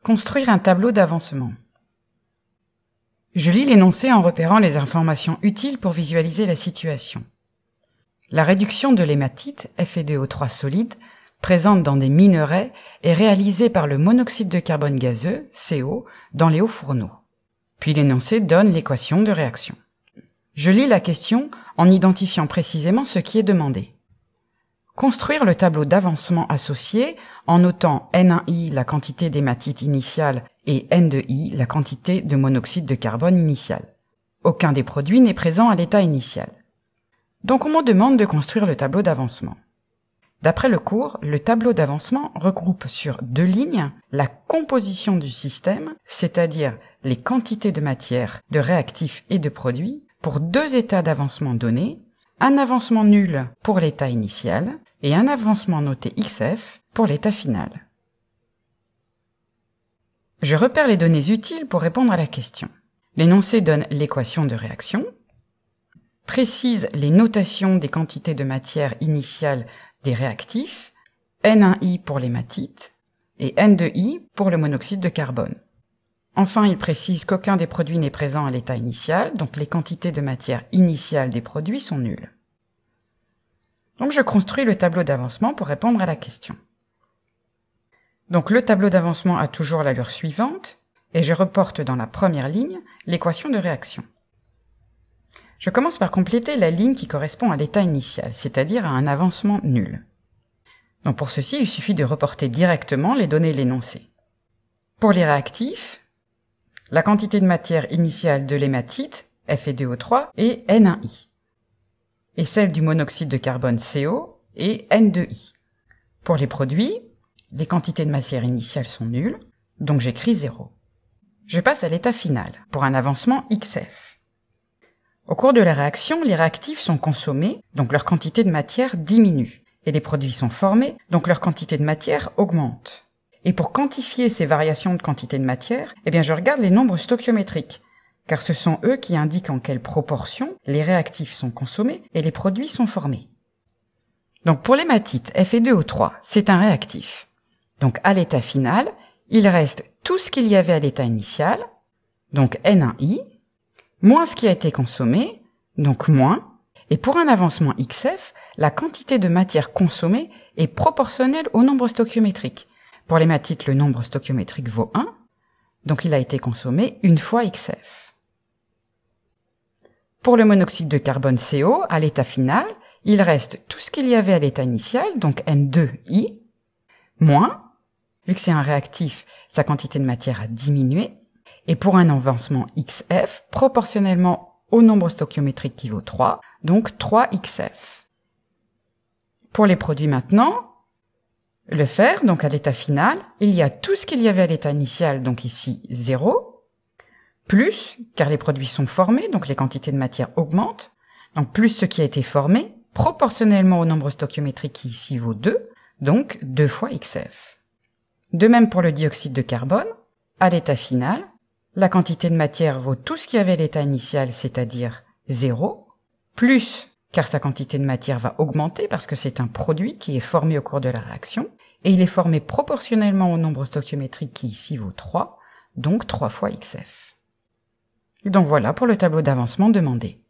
Construire un tableau d'avancement. Je lis l'énoncé en repérant les informations utiles pour visualiser la situation. La réduction de l'hématite, Fe2O3 solide, présente dans des minerais, est réalisée par le monoxyde de carbone gazeux, CO, dans les hauts fourneaux. Puis l'énoncé donne l'équation de réaction. Je lis la question en identifiant précisément ce qui est demandé. Construire le tableau d'avancement associé en notant N1I la quantité d'hématite initiale et N2I la quantité de monoxyde de carbone initial. Aucun des produits n'est présent à l'état initial. Donc on me demande de construire le tableau d'avancement. D'après le cours, le tableau d'avancement regroupe sur 2 lignes la composition du système, c'est-à-dire les quantités de matière, de réactifs et de produits, pour 2 états d'avancement donnés, un avancement nul pour l'état initial et un avancement noté XF pour l'état final. Je repère les données utiles pour répondre à la question. L'énoncé donne l'équation de réaction, précise les notations des quantités de matière initiale des réactifs, N1I pour l'hématite et N2I pour le monoxyde de carbone. Enfin, il précise qu'aucun des produits n'est présent à l'état initial, donc les quantités de matière initiale des produits sont nulles. Donc je construis le tableau d'avancement pour répondre à la question. Donc le tableau d'avancement a toujours l'allure suivante, et je reporte dans la première ligne l'équation de réaction. Je commence par compléter la ligne qui correspond à l'état initial, c'est-à-dire à un avancement nul. Donc pour ceci, il suffit de reporter directement les données de l'énoncé. Pour les réactifs, la quantité de matière initiale de l'hématite, Fe2O3, est N1I, et celle du monoxyde de carbone CO est N2I. Pour les produits, les quantités de matière initiale sont nulles, donc j'écris 0. Je passe à l'état final, pour un avancement XF. Au cours de la réaction, les réactifs sont consommés, donc leur quantité de matière diminue, et les produits sont formés, donc leur quantité de matière augmente. Et pour quantifier ces variations de quantité de matière, je regarde les nombres stoichiométriques, car ce sont eux qui indiquent en quelle proportion les réactifs sont consommés et les produits sont formés. Donc pour l'hématite, Fe2O3, c'est un réactif. Donc à l'état final, il reste tout ce qu'il y avait à l'état initial, donc N1I, moins ce qui a été consommé, donc moins, et pour un avancement XF, la quantité de matière consommée est proportionnelle au nombre stoichiométrique. Pour l'hématite, le nombre stoichiométrique vaut 1, donc il a été consommé une fois XF. Pour le monoxyde de carbone CO, à l'état final, il reste tout ce qu'il y avait à l'état initial, donc N2I, moins, vu que c'est un réactif, sa quantité de matière a diminué, et pour un avancement XF, proportionnellement au nombre stoichiométrique qui vaut 3, donc 3XF. Pour les produits maintenant, le fer, donc à l'état final, il y a tout ce qu'il y avait à l'état initial, donc ici 0, plus, car les produits sont formés, donc les quantités de matière augmentent, donc plus ce qui a été formé, proportionnellement au nombre stoichiométrique qui ici vaut 2, donc 2 fois XF. De même pour le dioxyde de carbone, à l'état final, la quantité de matière vaut tout ce qui avait à l'état initial, c'est-à-dire 0, plus, car sa quantité de matière va augmenter parce que c'est un produit qui est formé au cours de la réaction, et il est formé proportionnellement au nombre stoichiométrique qui ici vaut 3, donc 3 fois XF. Et donc voilà pour le tableau d'avancement demandé.